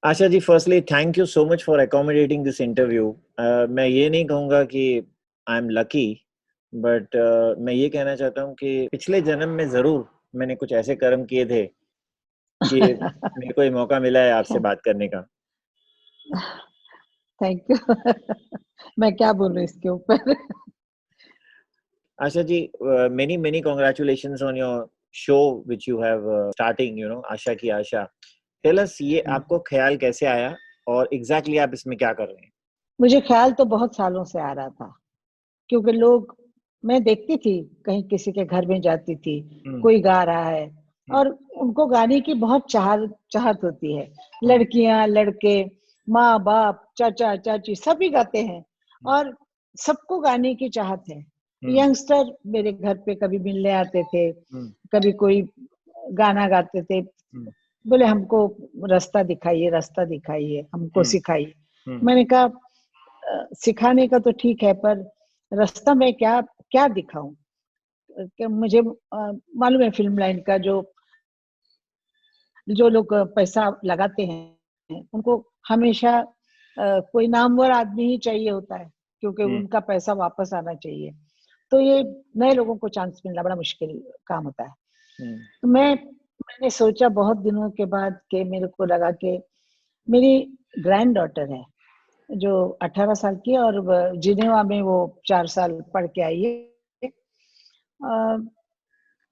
Asha ji, firstly thank you so much for accommodating this interview. मैं ये नहीं कहूँगा कि आई एम लकी, बट मैं ये कहना चाहता हूँ कि पिछले जन्म में ज़रूर मैंने कुछ ऐसे कर्म किए थे कि मेरे को ये मौका मिला है आपसे बात करने का। Thank you. मैं क्या बोलूं इसके ऊपर। Asha ji, many many congratulations on your show which you have starting, Asha की आशा। टेल अस, ये आपको ख्याल कैसे आया और एग्जैक्टली आप इसमें क्या कर रहे हैं? मुझे ख्याल तो बहुत सालों से आ रहा था, क्योंकि लोग, मैं देखती थी, कहीं किसी के घर में जाती थी, हम्म। कोई गा रहा है हम्म। और उनको गाने की बहुत चाहत होती है। हम्म। लड़कियां, लड़के, माँ बाप, चाचा चाची सभी गाते हैं और सबको गाने की चाहत है। हम्म। यंगस्टर मेरे घर पे कभी मिलने आते थे, हम्म। कभी कोई गाना गाते थे, हम्म। बोले हमको रास्ता दिखाइए, रास्ता दिखाइए, हमको हम्म। सिखाइए। हम्म। मैंने कहा सिखाने का तो ठीक है, पर रास्ता में क्या क्या दिखाऊं? कि मुझे मालूम है फिल्म लाइन का, जो जो लोग पैसा लगाते हैं उनको हमेशा कोई नामवर आदमी ही चाहिए होता है, क्योंकि हम्म। उनका पैसा वापस आना चाहिए। तो ये नए लोगों को चांस मिलना बड़ा मुश्किल काम होता है। हम्म। तो मैंने सोचा बहुत दिनों के बाद, कि मेरे को लगा कि मेरी ग्रैंड डॉटर है जो 18 साल की है और जिनेवा में वो 4 साल पढ़ के आई है। अ,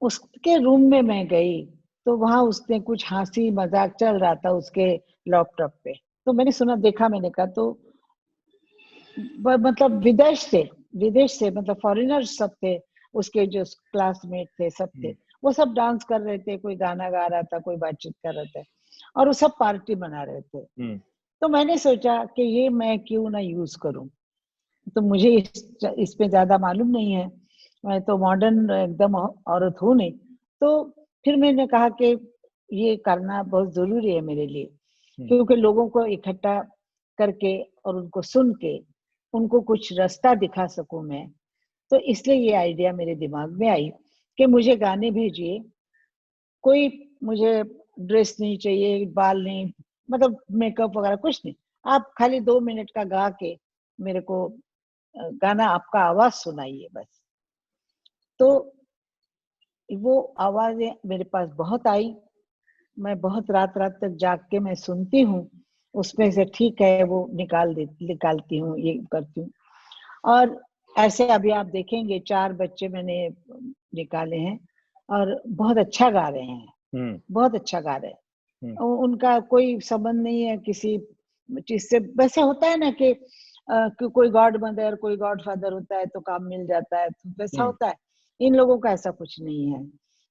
उसके रूम में मैं गई तो वहां उसने कुछ हंसी मजाक चल रहा था उसके लैपटॉप पे। तो मैंने सुना, देखा, मैंने कहा तो मतलब विदेश से मतलब फॉरेनर्स सब थे, उसके जो क्लासमेट थे सब थे। हम्म। वो सब डांस कर रहे थे, कोई गाना गा रहा था, कोई बातचीत कर रहे थे और वो सब पार्टी मना रहे थे। हम्म। तो मैंने सोचा कि ये मैं क्यों ना यूज करूं। तो मुझे इस पे ज्यादा मालूम नहीं है, मैं तो मॉडर्न एकदम औरत हूँ नहीं। तो फिर मैंने कहा कि ये करना बहुत जरूरी है मेरे लिए, हम्म। क्योंकि लोगों को इकट्ठा करके और उनको सुन के उनको कुछ रास्ता दिखा सकूं मैं। तो इसलिए ये आइडिया मेरे दिमाग में आई कि मुझे गाने भेजिए। कोई मुझे ड्रेस नहीं चाहिए, बाल नहीं, मतलब मेकअप वगैरह कुछ नहीं। आप खाली 2 मिनट का गा के मेरे को गाना, आपका आवाज सुनाइए बस। तो वो आवाजें मेरे पास बहुत आई। मैं बहुत रात रात तक जाग के मैं सुनती हूँ, उसमें से ठीक है वो निकालती हूँ, ये करती हूँ। और ऐसे अभी आप देखेंगे 4 बच्चे मैंने निकाले हैं और बहुत अच्छा गा रहे हैं, हम्म। बहुत अच्छा गा रहे हैं। हम्म। उनका कोई संबंध नहीं है किसी चीज से। वैसे होता है ना कि कोई गॉड मदर, कोई गॉड फादर होता है तो काम मिल जाता है, तो वैसा हम्म। होता है। इन लोगों का ऐसा कुछ नहीं है।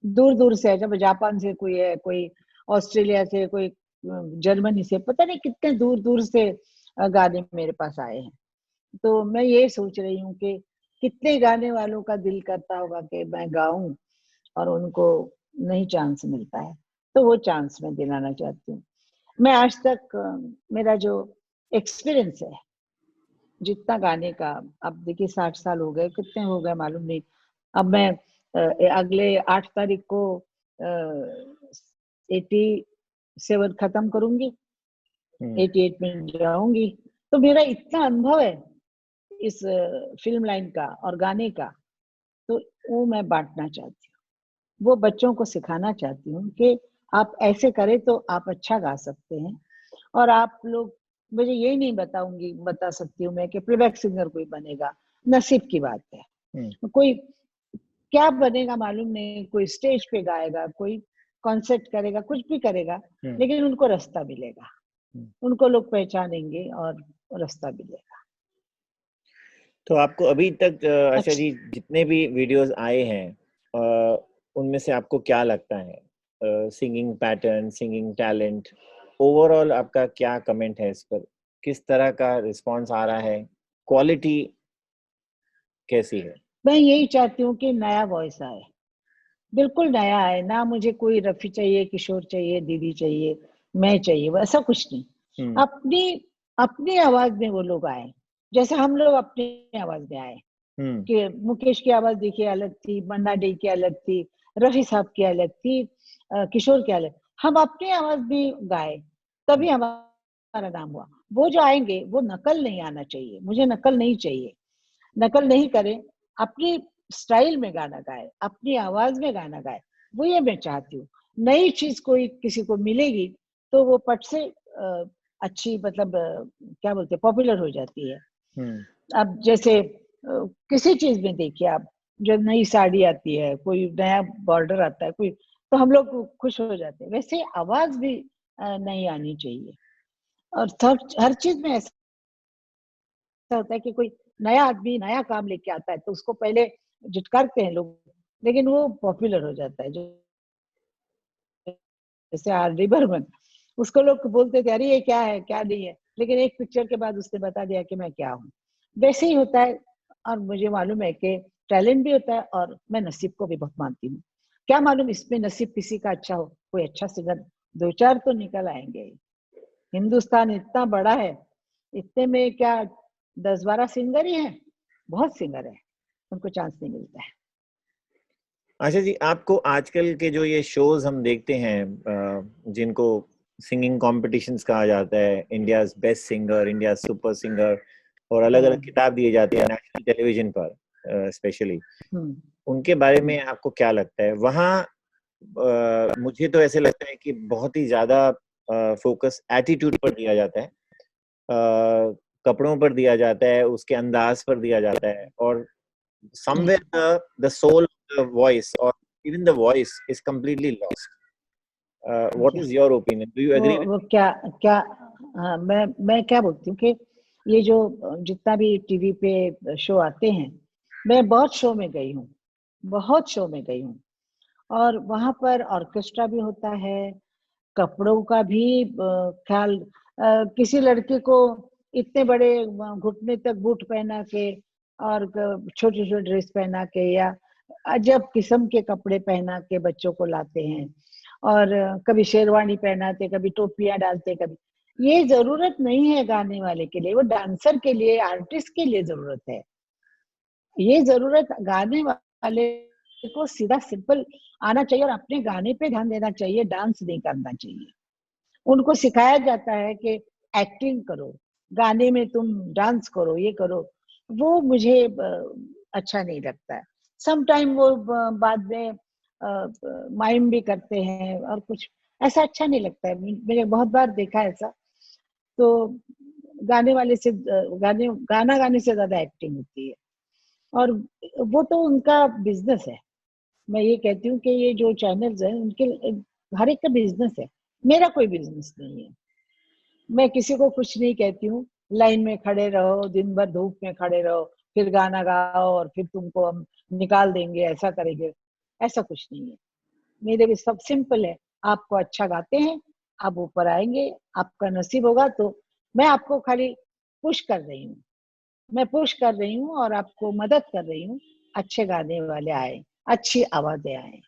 दूर दूर से है, जब जापान से कोई है, कोई ऑस्ट्रेलिया से, कोई जर्मनी से, पता नहीं कितने दूर दूर से गाने मेरे पास आए हैं। तो मैं ये सोच रही हूँ कि कितने गाने वालों का दिल करता होगा कि मैं गाऊं और उनको नहीं चांस मिलता है। तो वो चांस मैं दिलाना चाहती हूँ। मैं आज तक मेरा जो एक्सपीरियंस है जितना गाने का, अब देखिए 60 साल हो गए, कितने हो गए मालूम नहीं। अब मैं अगले 8 तारीख को 87 खत्म करूंगी, हम्म। 88 में जाऊंगी। तो मेरा इतना अनुभव है इस फिल्म लाइन का और गाने का, तो वो मैं बांटना चाहती हूँ। वो बच्चों को सिखाना चाहती हूँ कि आप ऐसे करें तो आप अच्छा गा सकते हैं। और आप लोग, मुझे यही नहीं बता सकती हूँ मैं कि प्लेबैक सिंगर कोई बनेगा, नसीब की बात है। हम्म। कोई क्या बनेगा मालूम नहीं, कोई स्टेज पे गाएगा, कोई कॉन्सर्ट करेगा, कुछ भी करेगा, हम्म। लेकिन उनको रास्ता मिलेगा, हम्म। उनको लोग पहचानेंगे और रास्ता मिलेगा। तो आपको अभी तक आशा अच्छा, जी, जितने भी वीडियोस आए हैं, उनमें से आपको क्या लगता है, singing pattern, singing talent, overall आपका क्या कमेंट है इस पर? किस तरह का रिस्पांस आ रहा है? क्वालिटी कैसी है? मैं यही चाहती हूँ कि नया वॉइस आए, बिल्कुल नया आए ना। मुझे कोई रफी चाहिए, किशोर चाहिए, दीदी चाहिए, मैं चाहिए, वो ऐसा कुछ नहीं। हम्म। अपनी अपनी आवाज में वो लोग आए, जैसे हम लोग अपनी आवाज में आए। हम्म। कि मुकेश की आवाज देखिए अलग थी, मन्ना डे की अलग थी, रफी साहब की अलग थी, किशोर की अलग। हम अपनी आवाज में गाए, तभी हमारा हमारा नाम हुआ। वो जो आएंगे वो नकल नहीं आना चाहिए, मुझे नकल नहीं चाहिए। नकल नहीं करें, अपनी स्टाइल में गाना गाए, अपनी आवाज में गाना गाए, वो ये मैं चाहती हूँ। नई चीज कोई किसी को मिलेगी तो वो पट से अच्छी, मतलब क्या बोलते, पॉपुलर हो जाती है। अब जैसे किसी चीज में देखिए आप, जब नई साड़ी आती है, कोई नया बॉर्डर आता है, कोई, तो हम लोग खुश हो जाते हैं। वैसे आवाज भी नई आनी चाहिए। और हर चीज में ऐसा होता है कि कोई नया आदमी नया काम लेके आता है तो उसको पहले झिटकारते हैं लोग, लेकिन वो पॉपुलर हो जाता है। जैसे आर.डी. बर्मन, उसको लोग बोलते थे अरे ये क्या है, क्या नहीं है, लेकिन एक पिक्चर के बाद उसने बता दिया कि मैं क्या हूँ। वैसे ही होता है। और मुझे मालूम है कि टैलेंट भी होता है, और मैं नसीब को भी बहुत मानती हूँ। क्या मालूम इसमें नसीब किसी का अच्छा हो, कोई अच्छा सिंगर दो चार तो निकल आएंगे। हिंदुस्तान इतना बड़ा है, इतने में क्या 10-12 सिंगर ही हैं? बहुत सिंगर है, उनको चांस नहीं मिलता है। अच्छा जी, आपको आजकल के जो ये शोज हम देखते हैं, जिनको सिंगिंग कॉम्पिटिशन्स कहा जाता है, India's best singer, India super singer, और अलग अलग खिताब दिए जाते हैं नेशनल टेलीविजन पर स्पेशली, उनके बारे में आपको क्या लगता है? वहाँ मुझे तो ऐसे लगता है कि बहुत ही ज्यादा फोकस एटीट्यूड पर दिया जाता है, कपड़ों पर दिया जाता है, उसके अंदाज पर दिया जाता है, और somewhere the soul of the voice, or even the voice, is completely lost. What is your opinion? Do you agree with वो me? क्या क्या हाँ, मैं क्या बोलती हूँ कि ये जो जितना भी टीवी पे शो आते हैं, मैं बहुत शो में गई हूँ, बहुत शो में गई हूँ। और वहां पर ऑर्केस्ट्रा भी होता है, कपड़ों का भी ख्याल, किसी लड़के को इतने बड़े घुटने तक बूट पहना के, और छोटे छोटे ड्रेस पहना के, या अजब किस्म के कपड़े पहना के बच्चों को लाते हैं। और कभी शेरवानी पहनाते, कभी टोपियां डालते, कभी। ये जरूरत नहीं है गाने वाले के लिए, वो डांसर के लिए, आर्टिस्ट के लिए जरूरत है। ये जरूरत गाने वाले को सीधा सिंपल आना चाहिए, और अपने गाने पे ध्यान देना चाहिए, डांस नहीं करना चाहिए। उनको सिखाया जाता है कि एक्टिंग करो, गाने में तुम डांस करो, ये करो। वो मुझे अच्छा नहीं लगता है। सम टाइम वो बाद में माइम भी करते हैं, और कुछ ऐसा अच्छा नहीं लगता है। मैंने बहुत बार देखा है ऐसा। तो गाने वाले से गाना गाने से ज्यादा एक्टिंग होती है, और वो तो उनका बिजनेस है। मैं ये कहती हूँ कि ये जो चैनल्स हैं, उनके हर एक का बिजनेस है। मेरा कोई बिजनेस नहीं है। मैं किसी को कुछ नहीं कहती हूँ, लाइन में खड़े रहो, दिन भर धूप में खड़े रहो, फिर गाना गाओ, और फिर तुमको हम निकाल देंगे, ऐसा करेंगे। ऐसा कुछ नहीं है। मेरे भी सब सिंपल है। आपको अच्छा गाते हैं, आप ऊपर आएंगे, आपका नसीब होगा तो। मैं आपको खाली पुश कर रही हूँ, मैं पुश कर रही हूँ, और आपको मदद कर रही हूँ। अच्छे गाने वाले आए, अच्छी आवाजें आए।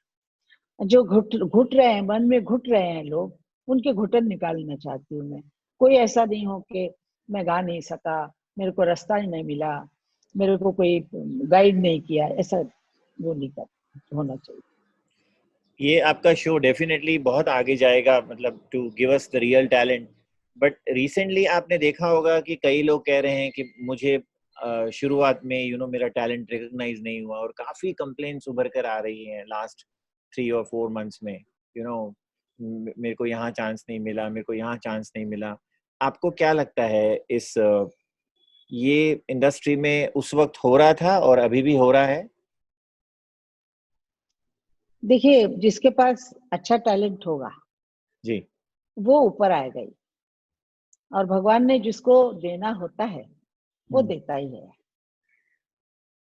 जो घुट घुट रहे हैं, मन में घुट रहे हैं लोग, उनके घुटन निकालना चाहती हूँ मैं। कोई ऐसा नहीं हो कि मैं गा नहीं सका, मेरे को रास्ता ही नहीं मिला, मेरे को कोई गाइड नहीं किया, ऐसा वो नहीं कर होना चाहिए। ये आपका शो डेफिनेटली बहुत आगे जाएगा, मतलब to give us the real talent. But recently आपने देखा होगा कि कई लोग कह रहे हैं कि मुझे शुरुआत में मेरा टैलेंट रिकॉग्नाइज नहीं हुआ, और काफी कंप्लेंट्स उभर कर आ रही हैं लास्ट 3 और 4 मंथ्स में। मेरे को यहाँ चांस नहीं मिला, मेरे को यहाँ चांस नहीं मिला। आपको क्या लगता है, ये इंडस्ट्री में उस वक्त हो रहा था और अभी भी हो रहा है? देखिए, जिसके पास अच्छा टैलेंट होगा जी। वो ऊपर आएगा ही, और भगवान ने जिसको देना होता है वो देता ही है।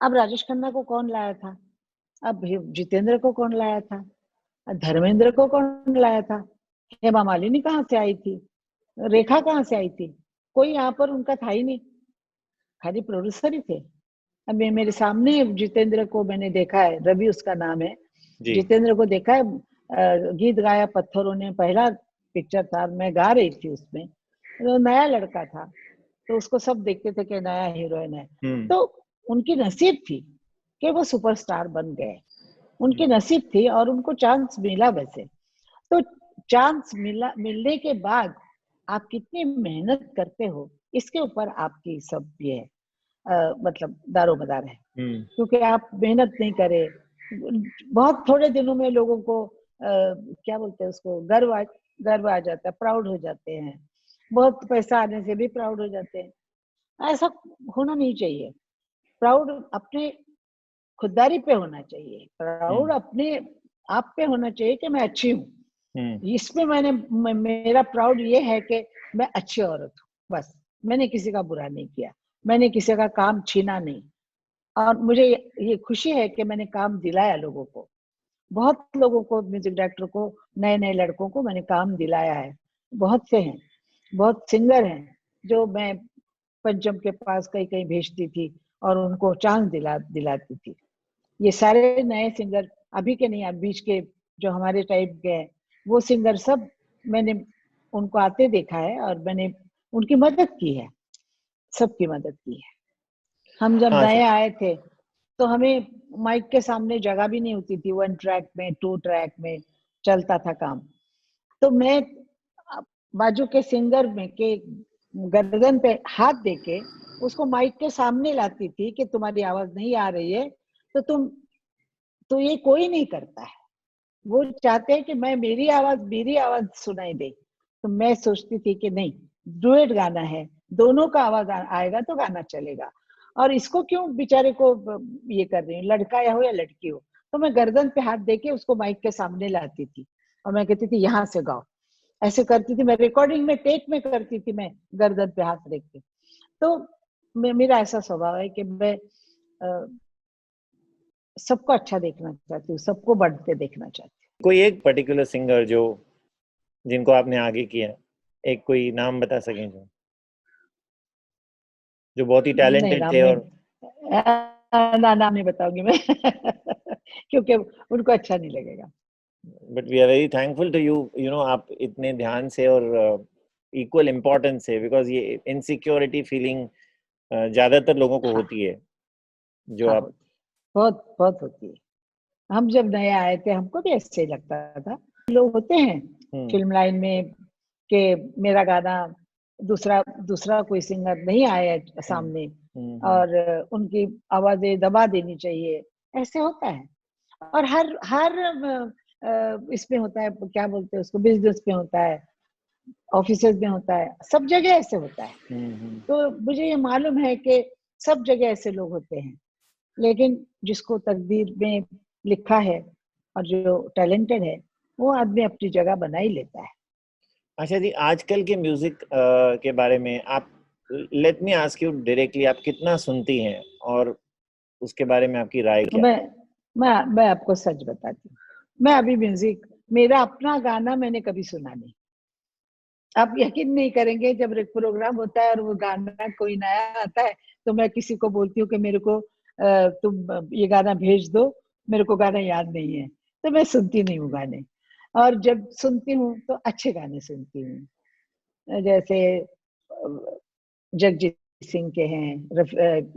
अब राजेश खन्ना को कौन लाया था? अब जितेंद्र को कौन लाया था? धर्मेंद्र को कौन लाया था? हेमा मालिनी कहाँ से आई थी? रेखा कहाँ से आई थी? कोई यहाँ पर उनका था ही नहीं, खाली प्रोड्यूसर ही थे। अब मेरे सामने जितेंद्र को मैंने देखा है, रवि उसका नाम है। जी। जितेंद्र को देखा है, गीत गाया पत्थरों ने, पहला पिक्चर था, मैं गा रही थी उसमें। तो नया लड़का था, तो उसको सब देखते थे कि नया हीरोइन है। तो उनकी नसीब थी कि वो सुपरस्टार बन गए, उनकी नसीब थी, और उनको चांस मिला। वैसे तो चांस मिलने के बाद आप कितनी मेहनत करते हो, इसके ऊपर आपकी सब ये है, मतलब दारोमदार है। क्योंकि आप मेहनत नहीं करे, बहुत थोड़े दिनों में लोगों को क्या बोलते हैं उसको, गर्व आ जाता है, प्राउड हो जाते हैं। बहुत पैसा आने से भी प्राउड हो जाते हैं। ऐसा होना नहीं चाहिए। प्राउड अपने खुददारी पे होना चाहिए, प्राउड अपने आप पे होना चाहिए कि मैं अच्छी हूँ। इसमें मेरा प्राउड ये है कि मैं अच्छी औरत हूँ, बस। मैंने किसी का बुरा नहीं किया, मैंने किसी का काम छीना नहीं, और मुझे ये खुशी है कि मैंने काम दिलाया लोगों को। बहुत लोगों को, म्यूजिक डायरेक्टर को, नए नए लड़कों को मैंने काम दिलाया है। बहुत से हैं, बहुत सिंगर हैं जो मैं पंचम के पास कहीं कहीं भेजती थी और उनको चांस दिलाती थी। ये सारे नए सिंगर अभी के नहीं, अब बीच के जो हमारे टाइप के हैं, वो सिंगर सब मैंने उनको आते देखा है और मैंने उनकी मदद की है, सबकी मदद की है। हम जब हाँ नए आए थे तो हमें माइक के सामने जगह भी नहीं होती थी, 1 ट्रैक में, 2 ट्रैक में चलता था काम। तो मैं बाजू के सिंगर में के गर्दन पे हाथ देके उसको माइक के सामने लाती थी कि तुम्हारी आवाज नहीं आ रही है तो ये कोई नहीं करता है। वो चाहते हैं कि मेरी आवाज सुनाई दे। तो मैं सोचती थी कि नहीं, डुएट गाना है, दोनों का आवाज आएगा तो गाना चलेगा। और इसको क्यों बेचारे को ये कर रही हूँ, लड़का या हो या लड़की हो। तो मैं गर्दन पे हाथ देके उसको माइक के सामने लाती थी और मैं कहती थी यहाँ से गाओ। ऐसे करती थी मैं, रिकॉर्डिंग में टेक में करती थी मैं, गर्दन पे हाथ रख के। तो मेरा ऐसा स्वभाव है कि मैं सबको अच्छा देखना चाहती हूँ, सबको बढ़ते देखना चाहती हूँ। कोई एक पर्टिकुलर सिंगर जो जिनको आपने आगे किया, एक कोई नाम बता सकें जो बहुत ही नहीं, टैलेंटेड नाम थे? नहीं, और नाम नहीं बताऊंगी मैं क्योंकि उनको अच्छा नहीं लगेगा। But we are very thankful to you, you know, आप इतने ध्यान से और इक्वल इम्पोर्टेंस से, बिकॉज ये इनसिक्योरिटी फीलिंग ज्यादातर लोगों को होती है जो हाँ, आप। होती, बहुत बहुत होती है। हम जब नए आए थे हमको भी ऐसे ही लगता था। लोग होते हैं फिल्म लाइन में कि मेरा गाना दूसरा दूसरा कोई सिंगर नहीं आया सामने और उनकी आवाजें दबा देनी चाहिए, ऐसे होता है। और हर हर इसमें होता है, क्या बोलते हैं उसको, बिजनेस में होता है, ऑफिसेज में होता है, सब जगह ऐसे होता है। तो मुझे ये मालूम है कि सब जगह ऐसे लोग होते हैं, लेकिन जिसको तकदीर में लिखा है और जो टैलेंटेड है वो आदमी अपनी जगह बना ही लेता है। अच्छा जी, आजकल के म्यूजिक के बारे में आप, let me ask you directly, आप कितना सुनती हैं और उसके बारे में आपकी राय तो क्या है? मैं आपको सच बताती हूँ, मैं अभी म्यूजिक, मेरा अपना गाना मैंने कभी सुना नहीं। आप यकीन नहीं करेंगे, जब प्रोग्राम होता है और वो गाना कोई नया आता है तो मैं किसी को बोलती हूँ कि मेरे को तुम ये गाना भेज दो, मेरे को गाना याद नहीं है, तो मैं सुनती नहीं हूँ गाने। और जब सुनती हूँ तो अच्छे गाने सुनती हूँ, जैसे जगजीत सिंह के हैं,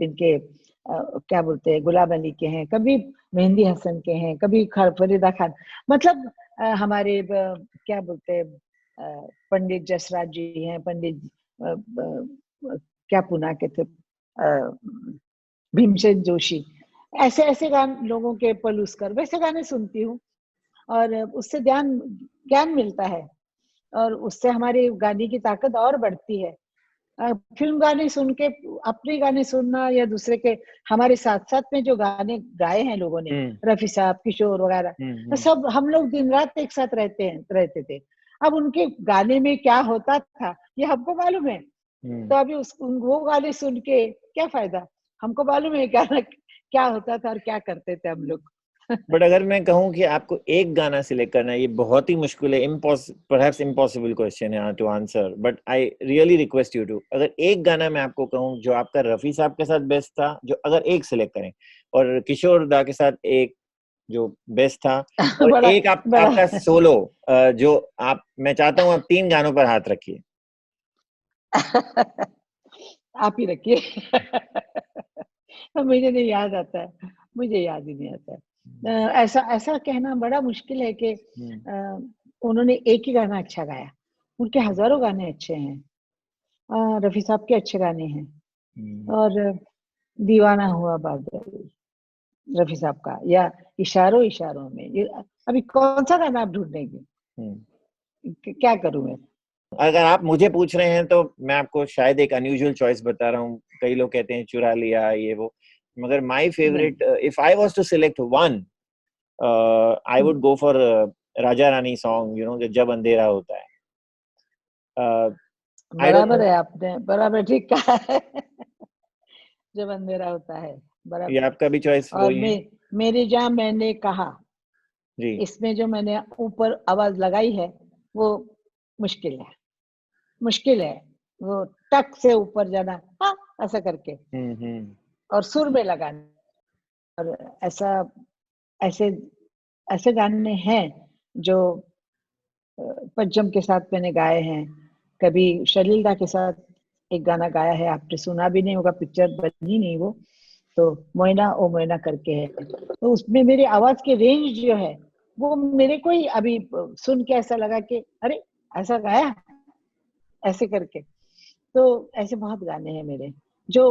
इनके क्या बोलते हैं, गुलाम अली के हैं, कभी मेहंदी हसन के हैं, कभी फरीदा खान, मतलब हमारे क्या बोलते हैं, पंडित जसराज जी हैं, पंडित क्या पुना के थे, भीमसेन जोशी, ऐसे ऐसे गाने लोगों के, पलूसकर, वैसे गाने सुनती हूँ। और उससे ज्ञान मिलता है और उससे हमारी गाने की ताकत और बढ़ती है। फिल्म गाने सुन के, अपने गाने सुनना या दूसरे के, हमारे साथ साथ में जो गाने गाए हैं लोगों ने, रफी साहब, किशोर वगैरह, तो सब हम लोग दिन रात एक साथ रहते थे। अब उनके गाने में क्या होता था ये हमको मालूम है, तो अभी वो गाने सुन के क्या फायदा, हमको मालूम है क्या क्या होता था और क्या करते थे हम लोग। बट अगर मैं कहूँ कि आपको एक गाना सिलेक्ट करना है, ये बहुत ही मुश्किल है, परहैप्स इम्पॉसिबल क्वेश्चन है to answer, but I really request you to, अगर एक गाना मैं आपको कहूँ जो आपका रफी साहब के साथ बेस्ट था, जो अगर एक सिलेक्ट करें, और किशोर दा के साथ एक जो बेस्ट था, और बड़ा एक बड़ा आपका सोलो, जो आप, मैं चाहता हूँ आप 3 गानों पर हाथ रखिए। आप ही रखिए मुझे नहीं याद आता है, मुझे याद ही नहीं आता है। ऐसा ऐसा कहना बड़ा मुश्किल है कि उन्होंने एक ही गाना अच्छा गाया, उनके हजारों गाने अच्छे हैं। रफी साहब के अच्छे गाने हैं। और दीवाना हुआ बादल रफी साहब का, या इशारों इशारों में, ये अभी कौन सा गाना आप ढूंढेंगे? क्या करूं मैं? अगर आप मुझे पूछ रहे हैं तो मैं आपको शायद एक अनयूजुअल चॉइस बता रहा हूँ। कई लोग कहते हैं चुरा लिया ये वो, मगर my favourite, if I was to select one, I would go for Raja Rani song, you know, जब अंधेरा होता है। आई डोंट बराबर नो, है, आपने बराबर ठीक कहा है। जब अंधेरा होता है, ये बराबर। आपका भी चॉइस और वही है? मेरी जान मैंने कहा, जी। इसमें जो मैंने ऊपर आवाज लगाई है वो मुश्किल है, मुश्किल है। वो टक से ऊपर जाना, हाँ, ऐसा करके, हम्म। और सुर में लगाना। और ऐसा, ऐसे ऐसे गाने हैं जो पंचम के साथ मैंने गाए हैं। कभी शलीलदा के साथ एक गाना गाया है, आपने सुना भी नहीं होगा, पिक्चर बनी नहीं वो, तो मोइना ओ मोइना करके है। तो उसमें मेरी आवाज की रेंज जो है, वो मेरे को ही अभी सुन के ऐसा लगा कि अरे ऐसा गाया, ऐसे करके। तो ऐसे बहुत गाने हैं मेरे जो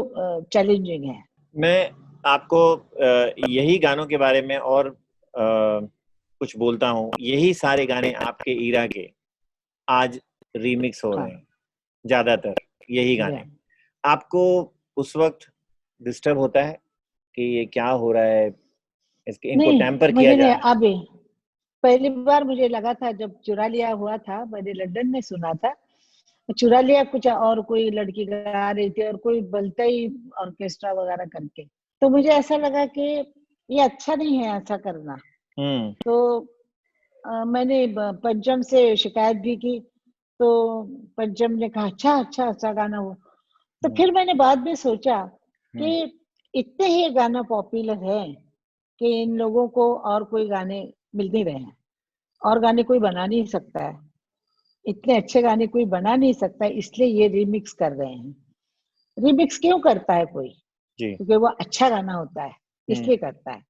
चैलेंजिंग है। मैं आपको यही गानों के बारे में और कुछ बोलता हूँ। यही सारे गाने आपके ईरा के आज रीमिक्स हो हाँ, रहे हैं, ज्यादातर यही गाने। आपको उस वक्त डिस्टर्ब होता है कि ये क्या हो रहा है, इसके इनको नहीं, टैम्पर किया मुझे जा नहीं रहा है? अभी। पहली बार मुझे लगा था जब चुरा लिया हुआ था, मैंने लंदन में सुना था। चुरा लिया कुछ और कोई लड़की गा रही थी और कोई बलता ही ऑर्केस्ट्रा वगैरह करके, तो मुझे ऐसा लगा कि ये अच्छा नहीं है ऐसा करना। हम्म। तो मैंने पंचम से शिकायत भी की, तो पंचम ने कहा अच्छा अच्छा अच्छा गाना हो। तो हम्म। फिर मैंने बाद में सोचा कि हम्म। इतने ही गाना पॉपुलर है कि इन लोगों को और कोई गाने मिल नहीं रहे हैं, और गाने कोई बना नहीं सकता है, इतने अच्छे गाने कोई बना नहीं सकता है, इसलिए ये रिमिक्स कर रहे हैं। रिमिक्स क्यों करता है कोई? जी। क्योंकि वो अच्छा गाना होता है, हम्म। इसलिए करता है।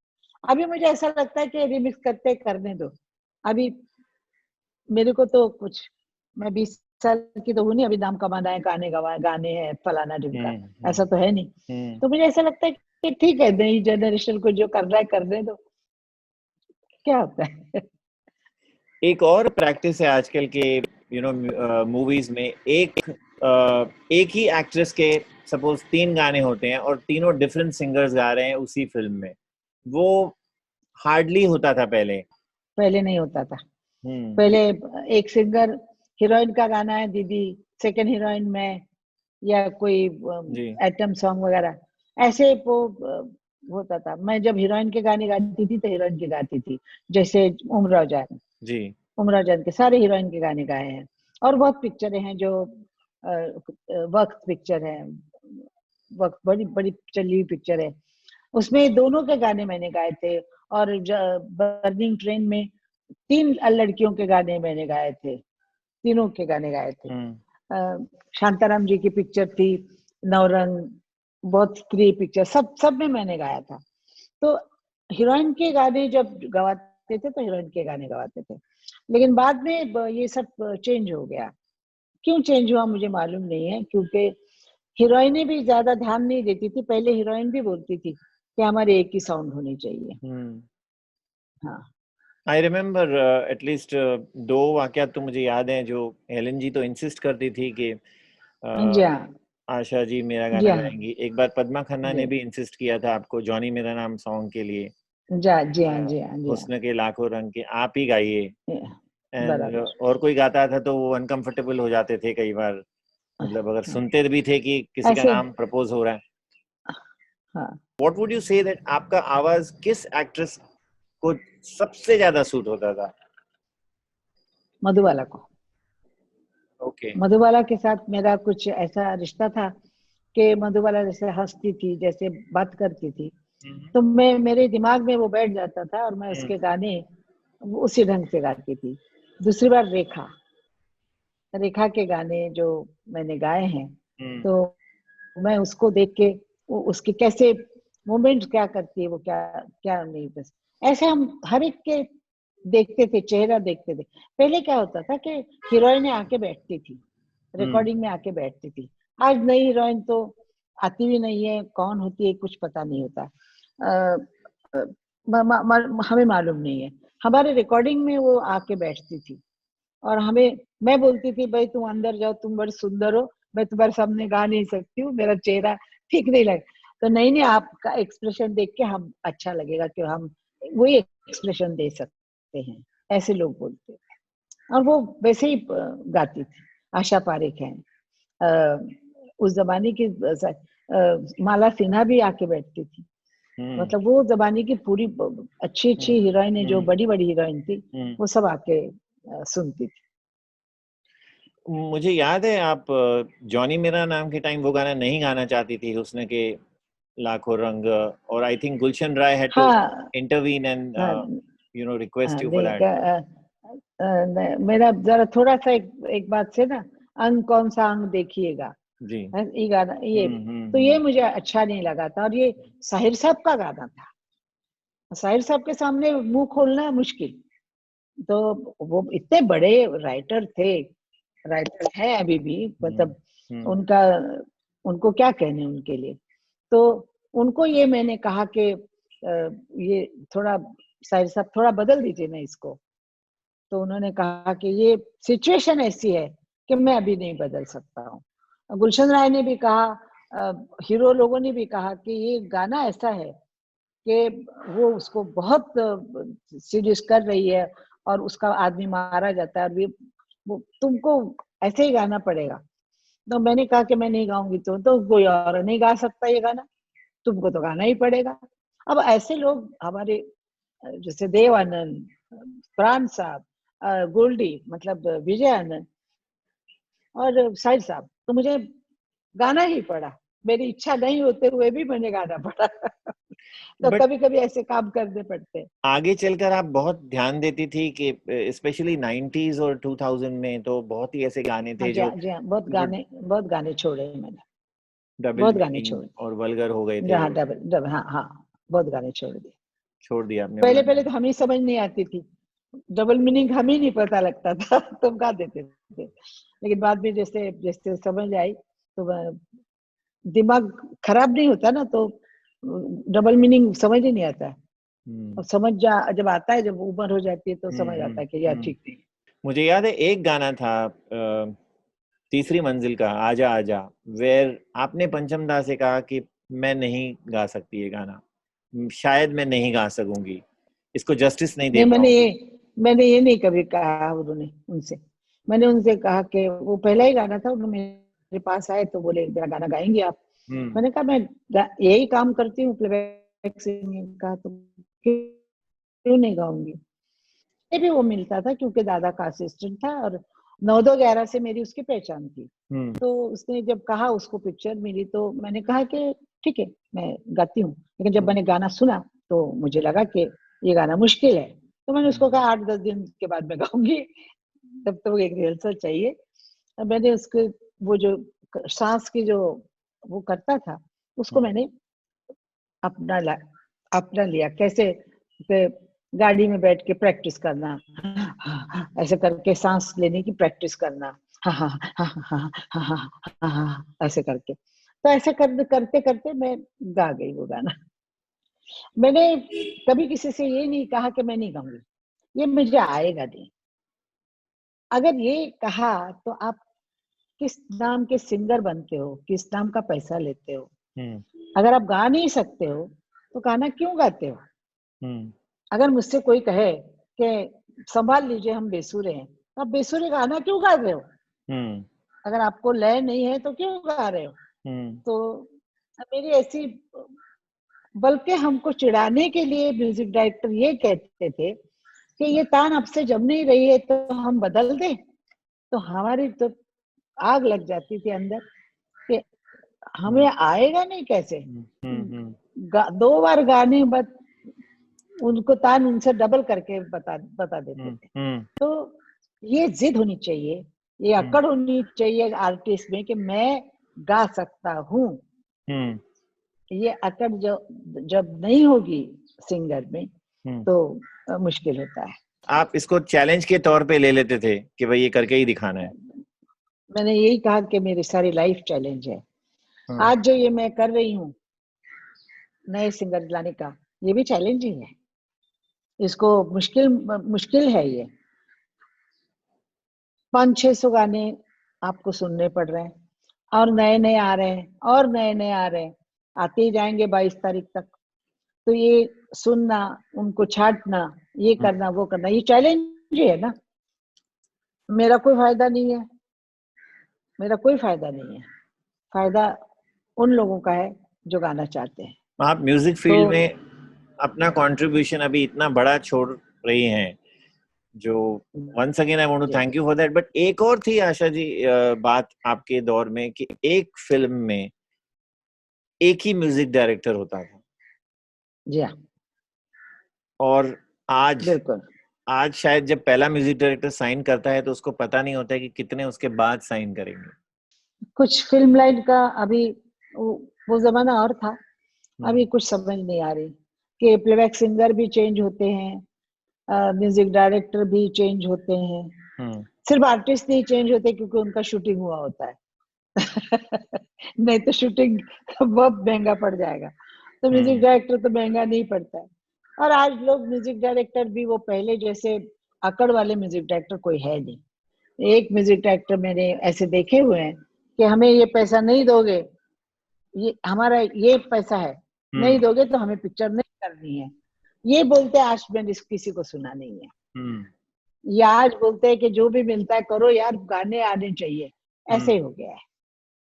अभी मुझे ऐसा लगता है कि रिमिक्स करते करने दो। अभी मेरे को तो कुछ, मैं 20 साल की तो हूँ नहीं, अभी नाम कमाना है, गाने गवा गाने हैं फलाना ढिमका, ऐसा हम्म। तो है नहीं। हम्म। तो मुझे ऐसा लगता है कि ठीक है, नई जनरेशन को जो करना है करने दो, क्या होता है। एक और प्रैक्टिस है आजकल के, यू नो, मूवीज में एक ही एक्ट्रेस के सपोज 3 गाने होते हैं और तीनों डिफरेंट सिंगर्स गा रहे हैं उसी फिल्म में। वो हार्डली होता था पहले। पहले नहीं होता था। हम्म। पहले एक सिंगर, हीरोइन का गाना है दीदी, सेकंड हीरोइन में, या कोई जी। एटम सॉन्ग वगैरह, ऐसे वो होता था। मैं जब हीरोइन के गाने गाती थी तो हीरोइन के गाती थी, जैसे उमराव जान, जी। उमराव जान के सारे हीरोइन के गाने गाए हैं। और बहुत पिक्चरें हैं जो वक्त पिक्चर है, वक्त बड़ी बड़ी चली हुई पिक्चर है, उसमें दोनों के गाने मैंने गाए थे। और बर्निंग ट्रेन में 3 लड़कियों के गाने मैंने गाए थे, तीनों के गाने गाए थे। हम्म। शांताराम जी की पिक्चर थी, नवरंग, बहुत प्रिय पिक्चर, सब सब में मैंने गाया था। तो हीरोइन के गाने जब गवाते थे तो हीरोइन के गाने गवाते थे, लेकिन बाद में ये सब चेंज हो गया। क्यों चेंज हुआ मुझे मालूम नहीं है, क्योंकि हीरोइनें भी ज्यादा ध्यान नहीं देती थी। पहले हीरोइन भी बोलती थी कि हमारे एक ही साउंड होनी चाहिए। हम्म। हाँ, आई रिमेम्बर एटलीस्ट 2 वाकयात तो मुझे याद हैं, जो हेलन जी तो इंसिस्ट करती थी कि जी हाँ, आशा जी मेरा जी गाना हाँ, गाएंगी। एक बार पद्मा खन्ना जी ने भी इंसिस्ट किया था आपको जॉनी मेरा नाम सॉन्ग के लिए। जी हाँ, अ, जी हाँ, जी हाँ, हुस्न के लाखों रंग के आप ही गाइए। एंड बराबर। और कोई गाता था तो वो अनकंफर्टेबल हो जाते थे कई बार, मतलब अगर सुनते भी थे कि किसी का ऐसे, नाम प्रपोज हो रहा है। हाँ, what would you say that आपका आवाज किस एक्ट्रेस को सबसे ज्यादा सूट होता था? मधुबाला को। ओके। मधुबाला के साथ मेरा कुछ ऐसा रिश्ता था कि मधुबाला जैसे हंसती थी, जैसे बात करती थी, हम्म। तो मैं, मेरे दिमाग में वो बैठ जाता था और मैं हम्म। उसके गाने उसी ढंग से गाती थी। दूसरी बार रेखा, रेखा के गाने जो मैंने गाए हैं, हम्म। तो मैं उसको देख के, वो उसके कैसे मूवमेंट क्या करती है, वो क्या क्या नहीं, बस ऐसे हम हर एक के देखते थे, चेहरा देखते थे। पहले क्या होता था कि हीरोइनें आके बैठती थी, रिकॉर्डिंग में आके बैठती थी। आज नई हीरोइन तो आती भी नहीं है, कौन होती है कुछ पता नहीं होता। अ, अ, हमें मालूम नहीं है। हमारे रिकॉर्डिंग में वो आके बैठती थी और हमें, मैं बोलती थी भाई तुम अंदर जाओ, तुम बड़ी सुंदर हो, मैं तुम्हारे सामने गा नहीं सकती हूँ, मेरा चेहरा ठीक नहीं लगे। तो नहीं नहीं, आपका एक्सप्रेशन देख के हम अच्छा लगेगा कि हम वही एक्सप्रेशन दे सकते हैं, ऐसे लोग बोलते थे। और वो वैसे ही गाती थी। आशा पारेख है, उस जमाने की माला सिन्हा भी आके बैठती थी। मतलब वो जमाने की पूरी अच्छी अच्छी हीरोइनें, जो बड़ी बड़ी हीरोइन थी, वो सब आके सुनती थी। मुझे याद है आप जॉनी मेरा नाम के टाइम वो गाना नहीं गाना चाहती थी, हुस्न के लाखों रंग, और I think Gulshan Rai had to हाँ, intervene and request you for देख, दैट। मेरा जरा थोड़ा सा एक बात से ना, अंग कौन सा अंग देखिएगा, जी। ये गाना, ये तो ये मुझे अच्छा नहीं लगा था। और ये साहिर साहब का गाना था, साहिर साहब के सामने मुंह खोलना मुश्किल। तो वो इतने बड़े राइटर थे, राइटर है अभी भी, मतलब उनका, उनको क्या कहने उनके लिए। तो उनको ये मैंने कहा कि ये थोड़ा, साहिर साहब थोड़ा बदल दीजिए ना इसको। तो उन्होंने कहा कि ये सिचुएशन ऐसी है कि मैं अभी नहीं बदल सकता हूँ। गुलशन राय ने भी कहा, हीरो लोगों ने भी कहा कि ये गाना ऐसा है कि वो उसको बहुत सीरियस कर रही है और उसका आदमी मारा जाता है, और वो तुमको ऐसे ही गाना पड़ेगा। तो मैंने कहा कि मैं नहीं गाऊंगी, तो कोई और नहीं गा सकता ये गाना, तुमको तो गाना ही पड़ेगा। अब ऐसे लोग हमारे, जैसे देव आनंद, प्राण साहब, गोल्डी, मतलब विजय आनंद और साहिर साहब, तो मुझे गाना ही पड़ा। मेरी इच्छा नहीं होते हुए भी मैंने गाना पड़ा। तो बट कभी कभी ऐसे काम करने पड़ते हैं। आगे चलकर आप बहुत ध्यान देती थी कि स्पेशली 90s और 2000 में तो बहुत ही ऐसे गाने हाँ थे जी, जो हाँ जी, हाँ, जो बहुत गाने छोड़े हैं मैंने, डबल बहुत गाने मीनिंग छोड़ और वल्गर हो गए दिए। थे, हाँ, डबल डबल, हाँ हाँ, बहुत गाने छोड़ दिए। छोड़ दिया आपने वो पहले गाने। पहले तो हमें समझ नहीं आती थी, डबल मीनिंग हमें नहीं पता लगता था, तो गा देते थे। लेकिन बाद में जैसे जैसे समझ आई, तो दिमाग खराब नहीं होता ना, तो डबल मीनिंग समझ ही नहीं आता है। हम्म और समझ जा जब आता है, जब उम्र हो जाती है, तो समझ आता है कि यार हम्म। ठीक नहीं। मुझे याद है एक गाना था तीसरी मंजिल का, आजा आजा, वेर आपने पंचम दा से कहा कि मैं नहीं गा सकती ये गाना, शायद मैं नहीं गा सकूंगी, इसको जस्टिस नहीं दे नहीं, पाऊंगी। मैंने ये नहीं कभी कहा उन्होंने, उनसे। मैंने उनसे कहा कि वो पहला ही गाना था, उन्होंने मेरे पास आए तो बोले मेरा गाना गाएंगे आप। हम्म मैंने कहा मैं यही काम करती हूँ, प्लेबैक सिंगिंग का, तो क्यों नहीं गाऊंगी। ये भी वो मिलता था क्योंकि दादा का असिस्टेंट था, और 9-2-11 से मेरी उसकी पहचान थी। हम्म तो उसने जब कहा, उसको पिक्चर मिली, तो मैंने कहा कि ठीक है, मैं गाती हूँ। लेकिन जब मैंने गाना सुना, तो मुझे लगा कि ये गाना मुश्किल है। तो मैंने उसको कहा 8-10 दिन के बाद मैं गाऊंगी, तब तो एक रिहर्सल चाहिए। और मैंने उसके, वो जो सांस की जो वो करता था, उसको मैंने अपना ला, अपना लिया। कैसे कि गाड़ी में बैठ के प्रैक्टिस करना, ऐसे करके सांस लेने की प्रैक्टिस करना, हाँ हाँ हाँ हाँ हाँ हाँ हाँ हाँ, ऐसे करके। तो ऐसे करते करते मैं गा गई वो गाना। मैंने कभी किसी से ये नहीं कहा कि मैं नहीं गाऊंगी, ये मुझे आएगा नहीं। अगर ये कहा तो आप किस नाम के सिंगर बनते हो, किस नाम का पैसा लेते हो। हम्म अगर आप गा नहीं सकते हो, तो गाना क्यों गाते हो। हम्म अगर मुझसे कोई कहे कि संभाल लीजिए हम बेसुरे हैं, तो आप बेसुरे गाना क्यों गा रहे हो। हम्म अगर आपको लय नहीं है तो क्यों गा रहे हो। हम्म तो मेरी ऐसी, बल्कि हमको चिढ़ाने के लिए म्यूजिक डायरेक्टर ये कहते थे कि ये तान आपसे जम नहीं रही है, तो हम बदल दें। तो हमारी तो आग लग जाती थी अंदर कि हमें आएगा नहीं कैसे। हम्म। 2 बार गाने बाद उनको तान उनसे डबल करके बता देते थे। हम्म तो ये जिद होनी चाहिए, ये हम्म अकड़ होनी चाहिए आर्टिस्ट में कि मैं गा सकता हूँ। हम्म ये अकड़ जो जब नहीं होगी सिंगर में, हम्म। तो मुश्किल होता है। आप इसको चैलेंज के तौर पे ले लेते थे कि भाई ये करके ही दिखाना है? मैंने यही कहा कि मेरी सारी लाइफ चैलेंज है। आज जो ये मैं कर रही हूँ नए सिंगर लाने का, ये भी चैलेंज ही है। इसको मुश्किल है ये। 500-600 गाने आपको सुनने पड़ रहे हैं और नए नए आ रहे हैं और नए नए आ रहे हैं, आते ही जाएंगे 22 तारीख तक। तो ये सुनना, उनको छांटना, ये करना वो करना, ये चैलेंज ही है ना। मेरा कोई फायदा नहीं है, मेरा कोई फायदा नहीं है। फायदा उन लोगों का है जो गाना चाहते हैं। आप म्यूजिक तो फील्ड में अपना कंट्रीब्यूशन अभी इतना बड़ा छोड़ रही हैं, जो once again I want to thank you for that. But एक और थी आशा जी बात आपके दौर में कि एक फिल्म में एक ही म्यूजिक डायरेक्टर होता था, जी हाँ, और आज बिल्कुल। आज शायद जब पहला म्यूजिक डायरेक्टर साइन करता है तो उसको पता नहीं होता है कि कितने उसके बाद साइन करेंगे। कुछ फिल्म लाइन का अभी वो जमाना और था, अभी कुछ समझ नहीं आ रही कि प्लेबैक सिंगर भी चेंज होते हैं, म्यूजिक डायरेक्टर भी चेंज होते हैं। सिर्फ आर्टिस्ट नहीं चेंज होते क्योंकि उनका शूटिंग हुआ होता है। नहीं तो शूटिंग बहुत महंगा पड़ जाएगा, तो म्यूजिक डायरेक्टर तो महंगा नहीं पड़ता है। और आज लोग म्यूजिक डायरेक्टर भी वो पहले जैसे अकड़ वाले म्यूजिक डायरेक्टर कोई है नहीं। एक म्यूजिक डायरेक्टर मैंने ऐसे देखे हुए हैं कि हमें ये पैसा नहीं दोगे, ये हमारा ये पैसा है, नहीं दोगे तो हमें पिक्चर नहीं करनी है, ये बोलते हैं। आज मैंने किसी को सुना नहीं है। या आज बोलते हैं कि जो भी मिलता है करो यार, गाने आने चाहिए, ऐसे ही हो गया है।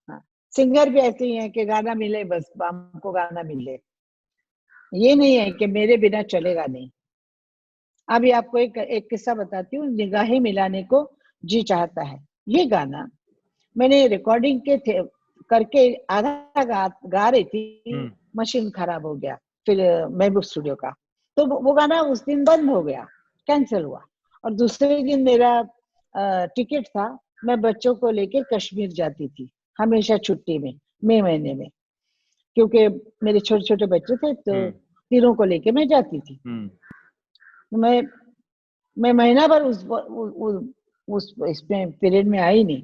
हाँ, सिंगर भी ऐसे ही है कि गाना मिले बस, हमको गाना मिले, ये नहीं है कि मेरे बिना चलेगा नहीं। अभी आपको एक किस्सा बताती हूँ, निगाहें मिलाने को जी चाहता है। ये गाना मैंने रिकॉर्डिंग के थे करके आधा गा रही थी, मशीन खराब हो गया फिर महबूब स्टूडियो का, तो वो गाना उस दिन बंद हो गया, कैंसिल हुआ। और दूसरे दिन मेरा टिकट था, मैं बच्चों को लेकर कश्मीर जाती थी हमेशा छुट्टी में, मई महीने में, क्योंकि मेरे छोटे छोटे बच्चे थे तो तीनों को लेके मैं जाती थी। मैं महीना भर उस इसमें पीरियड में आई नहीं।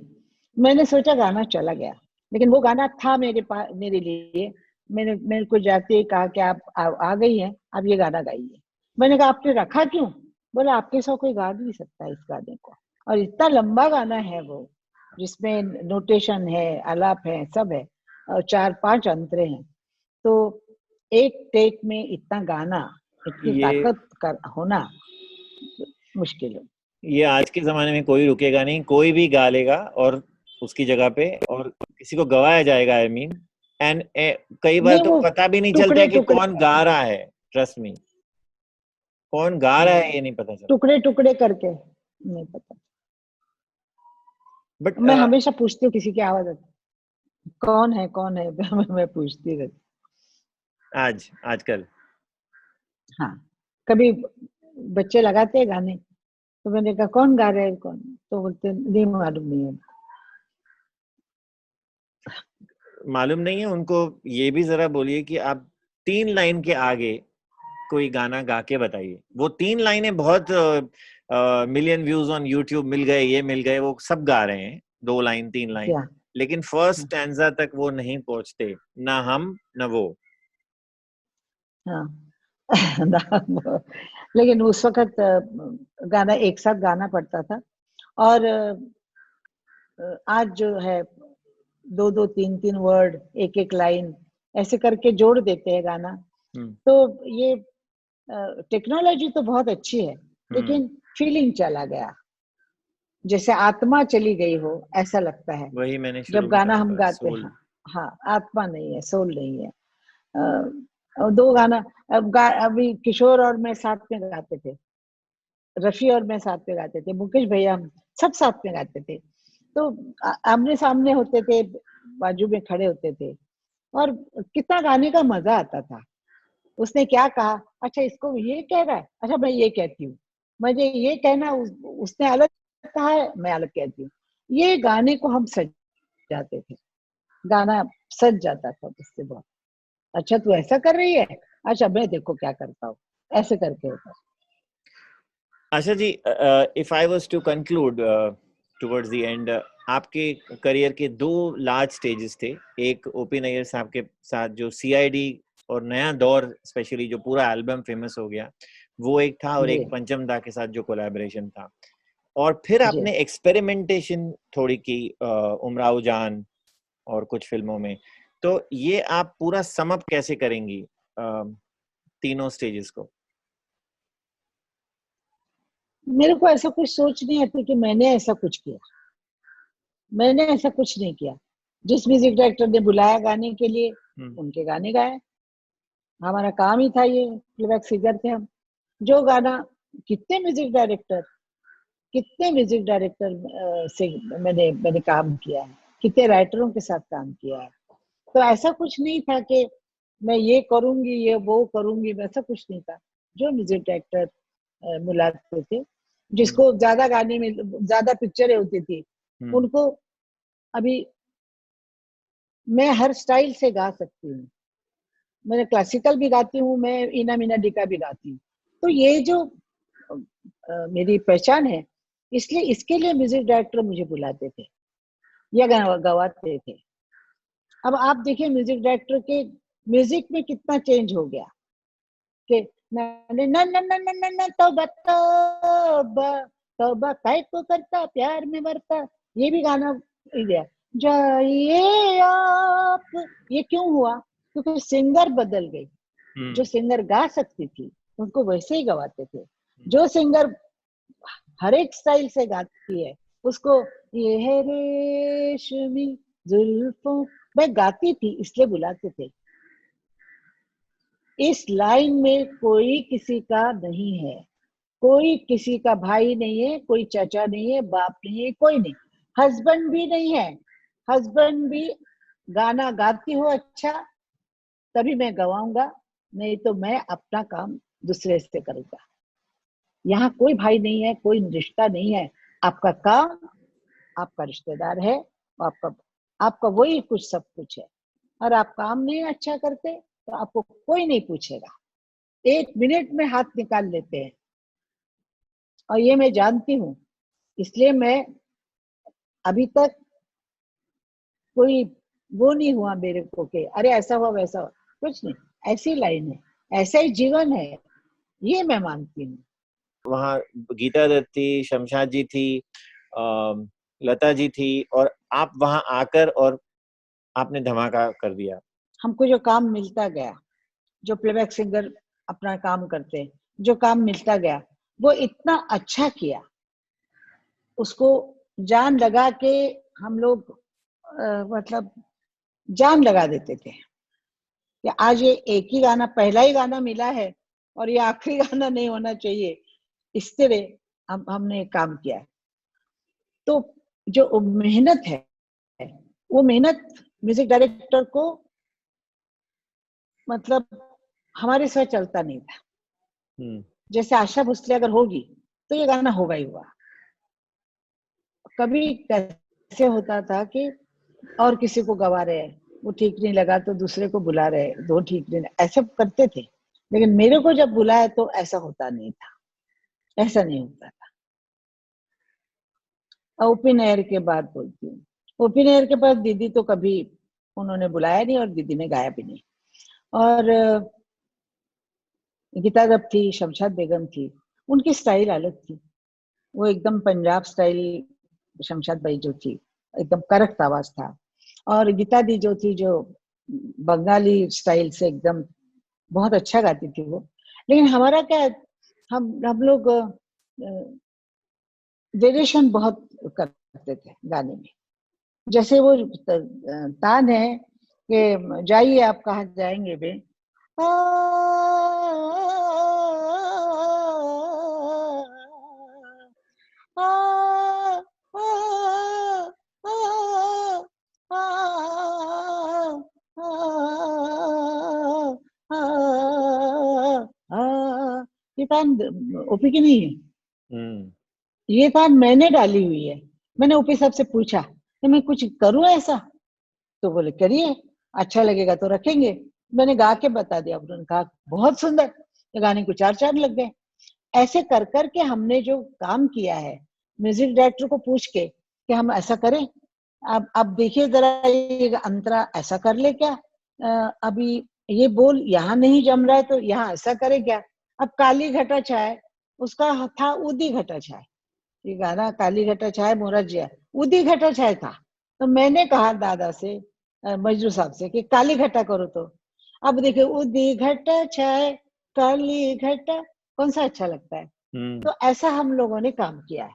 मैंने सोचा गाना चला गया, लेकिन वो गाना था मेरे पास, मेरे लिए। मेरे को जाते ही कहा कि आप आ गई हैं, आप ये गाना गाइए। मैंने कहा आपने रखा क्यों? बोला आपके साथ कोई गा नहीं सकता इस गाने को, और इतना लंबा गाना है वो, जिसमें नोटेशन है, आलाप है, सब है, और 4-5 अंतरे हैं। तो एक टेक में इतना गाना, इतनी ताकत का होना मुश्किल है। ये आज के जमाने में कोई रुकेगा नहीं, कोई भी गा लेगा और उसकी जगह पे, और किसी को गवाया जाएगा। आई मीन एंड कई बार तो पता भी नहीं चलता है कि कौन गा रहा है। ट्रस्ट मी, कौन गा रहा है ये नहीं पता चलता, टुकड़े टुकड़े करके नहीं पता। बट मैं हमेशा पूछती हूँ किसी की आवाज आती, कौन है कौन है? मैं पूछती रहती। आजकल हाँ, कभी बच्चे लगाते हैं गाने, तो मैंने कहा कौन गा रहे हैं, कौन? तो बोलते नहीं मालूम नहीं है। मालूम नहीं है उनको। ये भी जरा बोलिए कि आप 3 लाइन के आगे कोई गाना गा के बताइए। वो 3 लाइनें बहुत मिलियन व्यूज ऑन यूट्यूब मिल गए, ये मिल गए, वो सब गा रहे हैं 2 लाइन 3 लाइन, लेकिन फर्स्ट स्टैंजा तक वो नहीं पहुंचते, ना हम ना वो। हाँ। लेकिन उस वक्त गाना एक साथ गाना पड़ता था, और आज जो है 2-2 3-3 वर्ड, एक लाइन ऐसे करके जोड़ देते हैं गाना। तो ये टेक्नोलॉजी तो बहुत अच्छी है, लेकिन फीलिंग चला गया, जैसे आत्मा चली गई हो ऐसा लगता है। वही मैंने जब शुरू में गाना कहा हम था, गाते हैं, सोल। हाँ, आत्मा नहीं है, सोल नहीं है। और 2 गाना अभी किशोर और मैं साथ में गाते थे, रफी और मैं साथ में गाते थे, मुकेश भैया, हम सब साथ में गाते थे। तो आमने सामने होते थे, बाजू में खड़े होते थे, और कितना गाने का मजा आता था। उसने क्या कहा, अच्छा इसको ये कह रहा है, अच्छा मैं ये कहती हूँ, मुझे ये कहना, उसने अलग कहा है, मैं अलग कहती हूँ। ये गाने को हम सज जाते थे, गाना सज जाता था उससे बहुत। अच्छा तू ऐसा कर रही है, अच्छा मैं देखो क्या करता हूँ, ऐसे करके होता। Asha ji, if I was to conclude towards the end, आपके करियर के दो लार्ज स्टेजेस थे। एक ओपी नैयर साहब के साथ जो सीआईडी और नया दौर, स्पेशली जो पूरा एल्बम फेमस हो गया, वो एक था, और जी एक पंचम दा के साथ जो कोलैबोरेशन था। और फिर जी। आपने एक्सपेरिमेंटेशन थोड़ी की उमराव जान और कुछ फिल्मों में। तो ये आप पूरा समअप कैसे करेंगी तीनों स्टेजेस को? मेरे को ऐसा कुछ सोच नहीं आती कि मैंने ऐसा कुछ किया। मैंने ऐसा कुछ नहीं किया। जिस म्यूजिक डायरेक्टर ने बुलाया गाने के लिए, उनके गाने गाए। हमारा काम ही था ये, प्लेबैक सिंगर थे हम। जो गाना, कितने म्यूजिक डायरेक्टर, कितने म्यूजिक डायरेक्टर से मैंने काम किया है, कितने राइटरों के साथ काम किया है। तो ऐसा कुछ नहीं था कि मैं ये करूंगी, ये वो करूंगी, वैसा कुछ नहीं था। जो म्यूजिक डायरेक्टर बुलाते थे, जिसको ज्यादा गाने में ज्यादा पिक्चरें होती थी, उनको, अभी मैं हर स्टाइल से गा सकती हूँ। मैं क्लासिकल भी गाती हूँ, मैं इना मीना डिका भी गाती हूँ। तो ये जो मेरी पहचान है, इसलिए इसके लिए म्यूजिक डायरेक्टर मुझे बुलाते थे या गवाते थे। अब आप देखिए म्यूजिक डायरेक्टर के म्यूजिक में कितना चेंज हो गया कि मैंने न न न न न न तौबा तौबा तौबा काय को करता प्यार में मरता, ये भी गाना गया। जाइए आप, ये क्यों हुआ? क्योंकि सिंगर बदल गई। जो सिंगर गा सकती थी उनको वैसे ही गवाते थे। जो सिंगर हर एक स्टाइल से गाती है, उसको ये है रेशमी जुल्फों, मैं गाती थी इसलिए बुलाते थे। इस लाइन में कोई किसी का नहीं है, कोई किसी का भाई नहीं है, कोई चाचा नहीं है, बाप नहीं है, कोई नहीं, हस्बैंड भी नहीं है। हस्बैंड भी गाना गाती हो अच्छा तभी मैं गवाऊंगा, नहीं तो मैं अपना काम दूसरे से करूंगा। यहाँ कोई भाई नहीं है, कोई रिश्ता नहीं है। आपका काम आपका रिश्तेदार है, आपका आपका वही कुछ सब कुछ है। और आप काम नहीं अच्छा करते तो आपको कोई नहीं पूछेगा, 1 मिनट में हाथ निकाल लेते हैं। और ये मैं जानती हूँ, इसलिए मैं अभी तक कोई वो नहीं हुआ मेरे को कि अरे ऐसा हुआ वैसा हुआ, कुछ नहीं। ऐसी लाइन है, ऐसा ही जीवन है, ये मैं मानती हूँ। वहाँ गीता दत्त थी, शमशाद जी थी, लता जी थी, और आप वहां आकर और आपने धमाका कर दिया। हमको जो काम मिलता गया, जो प्लेबैक सिंगर अपना काम करते हैं, जो काम मिलता गया, वो इतना अच्छा किया। उसको जान लगा के हम लोग मतलब जान लगा देते थे कि आज ये एक ही गाना, पहला ही गाना मिला है और ये आखिरी गाना नहीं होना चाहिए। इस तरह हमने काम किया है। तो जो मेहनत है, वो मेहनत म्यूजिक डायरेक्टर को मतलब हमारे सिवा चलता नहीं था। जैसे आशा भोसले अगर होगी तो ये गाना होगा ही हुआ। कभी कैसे होता था कि और किसी को गवा रहे हैं, वो ठीक नहीं लगा तो दूसरे को बुला रहे, दो ठीक नहीं, ऐसे करते थे। लेकिन मेरे को जब बुलाया तो ऐसा होता नहीं था, ऐसा नहीं होता था। ओपी नैयर के बाद बोलती हूँ, ओपी नैयर के पास दीदी तो कभी उन्होंने बुलाया नहीं और दीदी ने गाया भी नहीं। और गीता दत्त थी, शमशाद बेगम थी, उनकी स्टाइल अलग थी। वो एकदम पंजाब स्टाइल, शमशाद भाई जो थी एकदम करेक्ट आवाज था। और गीता दी जो थी, जो बंगाली स्टाइल से एकदम बहुत अच्छा गाती थी वो। लेकिन हमारा क्या, हम लोग वेरिएशन बहुत करते थे गाने में। जैसे वो तान है कि जाइए आप कहाँ जाएंगे बे, आ, आ, आ, आ, ये तान ओपी की नहीं है, ये तान मैंने डाली हुई है। मैंने ओपी साहब से पूछा कि मैं कुछ करूं ऐसा, तो बोले करिए, अच्छा लगेगा तो रखेंगे। मैंने गा के बता दिया, उन्होंने कहा बहुत सुंदर। गाने को 4 चांद लग गए। ऐसे कर कर के हमने जो काम किया है, म्यूजिक डायरेक्टर को पूछ के कि हम ऐसा करें, अब देखिए जरा ये अंतरा ऐसा कर ले क्या, अभी ये बोल यहाँ नहीं जम रहा है तो यहाँ ऐसा करे क्या। अब काली घटा छाए उसका था उदी घटा छाए, ये गाना काली घटा छाए मोरा जिया उदी घटा छाए था। तो मैंने कहा दादा से, मजरू साहब से कि काली घटा करो। तो अब देखिए उदी घटा छाए काली घटा, कौन सा अच्छा लगता है। तो ऐसा हम लोगों ने काम किया है।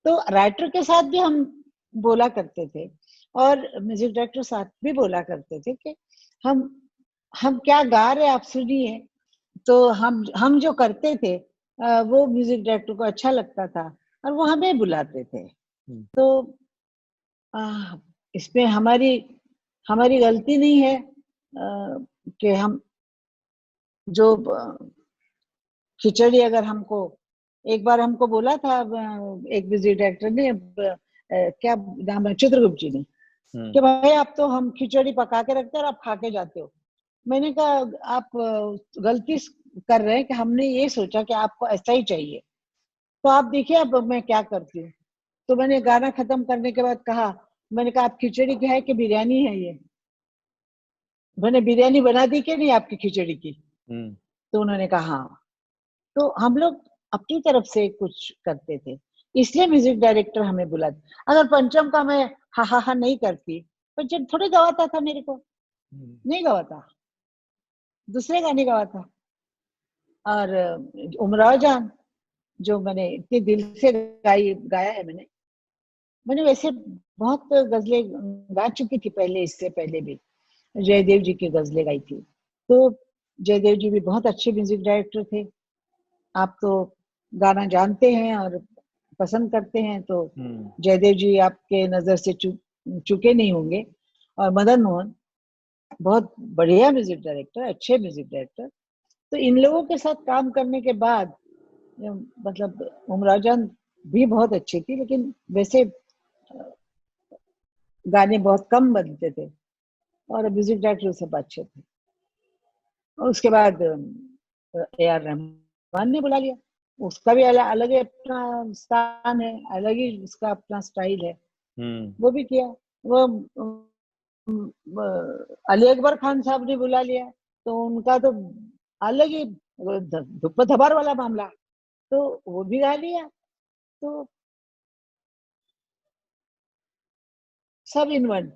तो राइटर के साथ भी हम बोला करते थे और म्यूजिक डायरेक्टर साथ भी बोला करते थे कि हम क्या गा रहे आप सुनिए। तो हम जो करते थे वो म्यूजिक डायरेक्टर को अच्छा लगता था और वो हमें बुलाते थे। तो इसमें हमारी हमारी गलती नहीं है कि हम जो खिचड़ी, अगर हमको एक बार हमको बोला था एक म्यूजिक डायरेक्टर ने, क्या नाम है, चित्रगुप्त जी ने, कि भाई आप तो हम खिचड़ी पका के रखते हैं और आप खा के जाते हो। मैंने कहा आप गलती कर रहे हैं कि हमने ये सोचा कि आपको ऐसा ही चाहिए। तो आप देखिए अब मैं क्या करती हूँ। तो मैंने गाना खत्म करने के बाद कहा, मैंने कहा आप खिचड़ी की है कि बिरयानी है ये, मैंने बिरयानी बना दी कि नहीं आपकी खिचड़ी की। तो उन्होंने कहा हाँ। तो हम लोग अपनी तरफ से कुछ करते थे, इसलिए म्यूजिक डायरेक्टर हमें बुलाते। अगर पंचम का मैं हा हा हा नहीं करती, पंचम थोड़े गवाता था मेरे को, नहीं गवाता, दूसरे गाने गवाता। और उमराव जान जो मैंने इतने दिल से गाया है, मैंने वैसे बहुत गजलें गा चुकी थी पहले, इससे पहले भी जयदेव जी की गजलें गाई थी। तो जयदेव जी भी बहुत अच्छे म्यूजिक डायरेक्टर थे। आप तो गाना जानते हैं और पसंद करते हैं, तो जयदेव जी आपके नजर से चुके नहीं होंगे। और मदन मोहन बहुत बढ़िया म्यूजिक डायरेक्टर, अच्छे म्यूजिक डायरेक्टर। तो इन लोगों के साथ काम करने के बाद मतलब उमराव जान भी बहुत अच्छी थी, लेकिन वैसे गाने बहुत कम बनते थे और म्यूजिक डायरेक्टर सब अच्छे थे। और उसके बाद A.R. रहमान ने बुला लिया, उसका भी अलग ही अपना स्थान है, अलग ही उसका अपना स्टाइल है। वो भी किया। वो अली अकबर खान साहब ने बुला लिया, तो उनका तो अलग ही धुप्पा धबार वाला मामला, तो वो भी गा लिया। तो सब इन वन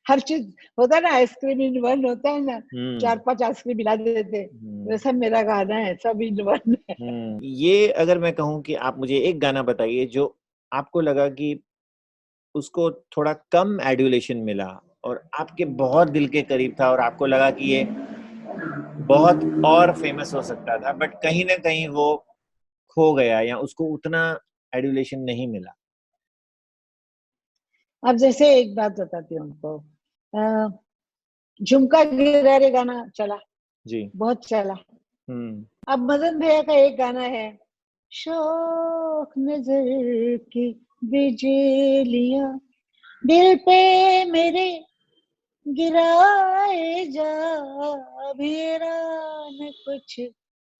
हर चीज होता है ना, आइसक्रीम इन वन होता है ना, 4-5 आइसक्रीम मिला देते, वैसा मेरा गाना है, सब इन वन है। ये अगर मैं कहूँ कि आप मुझे एक गाना बताइए जो आपको लगा कि उसको थोड़ा कम एड्यूलेशन मिला और आपके बहुत दिल के करीब था और आपको लगा कि ये बहुत और फेमस हो सकता था, बट कहीं ना कहीं वो खो गया या उसको उतना एड्यूलेशन नहीं मिला। अब जैसे एक बात बताती हूँ उनको, झुमका गिरा रे गाना चला जी, बहुत चला। अब मदन भैया का एक गाना है, शौक नजर की बिजलियां दिल पे मेरे गिराए जा, वीरान कुछ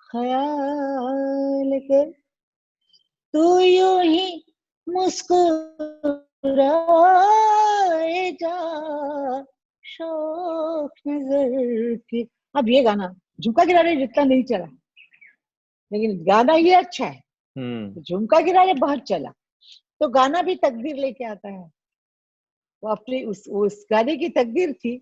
ख्याल कर, तू यूं ही मुस्कुराए जा, शौक नजर की। अब ये गाना झुमका गिराने जितना नहीं चला, लेकिन गाना ये अच्छा है। झुमका गिराने बहुत चला, तो गाना भी तकदीर लेके आता है। वो अपनी उस गाने की तकदीर थी,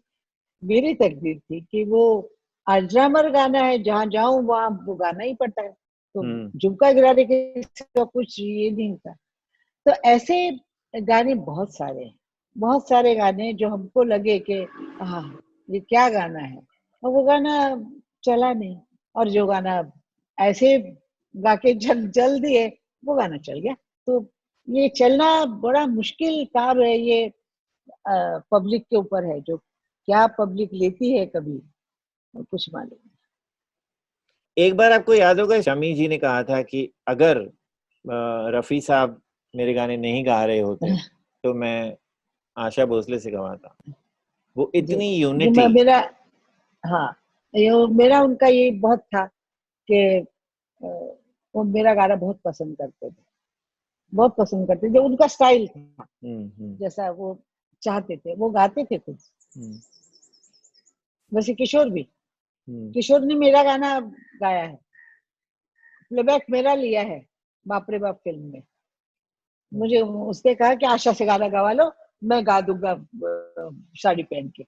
मेरी तकदीर थी कि वो अजरामर गाना है, जहां जाऊं वहां वो गाना ही पड़ता है। तो झुमका गिराने के तो कुछ ये नहीं था। तो ऐसे गाने बहुत सारे हैं, बहुत सारे गाने जो हमको लगे कि हाँ ये क्या गाना है, और वो गाना चला नहीं। और जो गाना ऐसे गा के चल दिए, वो गाना चल गया। तो ये चलना बड़ा मुश्किल काम है, ये पब्लिक के ऊपर है, जो क्या पब्लिक लेती है कभी कुछ मालूम नहीं। एक बार आपको याद होगा शमी जी ने कहा था कि अगर रफी साहब मेरे गाने नहीं गा रहे होते तो मैं आशा भोसले से गवाता। वो इतनी यूनिटी। मेरा हाँ, ये मेरा उनका ये बहुत था कि वो मेरा गाना बहुत पसंद करते थे, बहुत पसंद करते थे। उनका स्टाइल था, जैसा वो चाहते थे वो गाते थे खुद। वैसे किशोर भी, किशोर ने मेरा गाना गाया है, प्लेबैक मेरा लिया है बाप रे बाप फिल्म में। मुझे उसने कहा कि आशा से गाना गवा लो, मैं गा दूंगा साड़ी पहन के।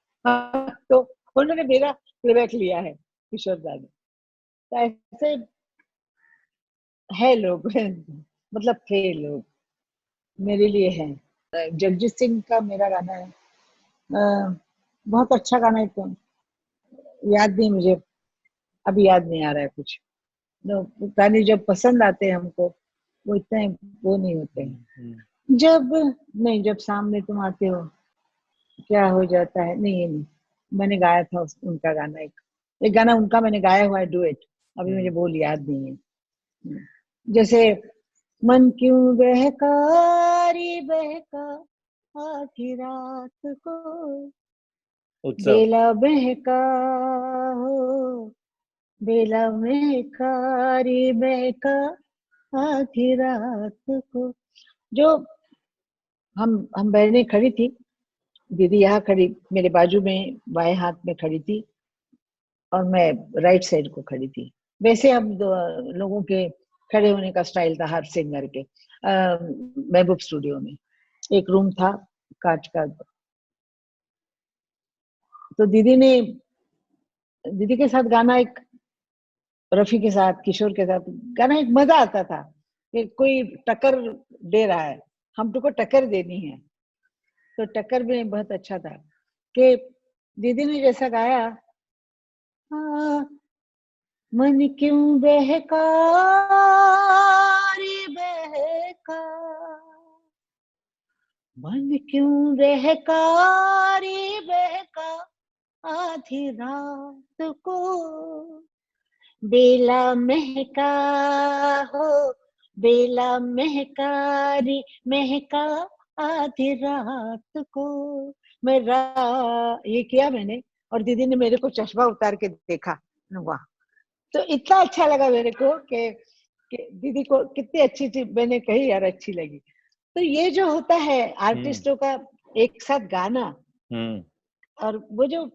तो उन्होंने मेरा प्लेबैक लिया है किशोर दा ने। तो ऐसे है लोग मतलब थे लोग मेरे लिए हैं। जगजीत सिंह का मेरा गाना है, बहुत अच्छा गाना है, तो याद नहीं मुझे, अभी याद नहीं आ रहा है कुछ। तो गाने जब पसंद आते हैं हमको, वो इतने वो नहीं होते हैं। जब नहीं, जब सामने तुम आते हो क्या हो जाता है, नहीं ये नहीं। मैंने गाया था उनका गाना, एक गाना उनका मैंने गाया हुआ है डुएट, अभी मुझे बोल याद नहीं है। जैसे मन क्यों बहकारी बहका आधी रात को, उत्सव। बेला बहका हो, बेला महकारी बहका आधी रात को। जो हम बहनें खड़ी थी, दीदी यहाँ खड़ी मेरे बाजू में बाएं हाथ में खड़ी थी, और मैं राइट साइड को खड़ी थी। वैसे हम लोगों के खड़े होने का स्टाइल था हर सिंगर के। महबूब स्टूडियो में एक रूम था कांच का, तो दीदी के साथ गाना, एक रफी के साथ किशोर के साथ गाना, एक मजा आता था कि कोई टक्कर दे रहा है, हम तुमको टक्कर देनी है। तो टक्कर में बहुत अच्छा था कि दीदी ने जैसा गाया, मन क्यों बहका रे बहका, मन क्यों बहका रे बहका आधी रात को, बेला महका हो, बेला महकारी महका आधी रात को। ये किया मैंने, और दीदी ने मेरे को चश्मा उतार के देखा, वाह। तो इतना अच्छा लगा मेरे को कि दीदी को कितनी अच्छी चीज मैंने कही यार, अच्छी लगी। तो ये जो होता है आर्टिस्टों का एक साथ गाना, और वो जो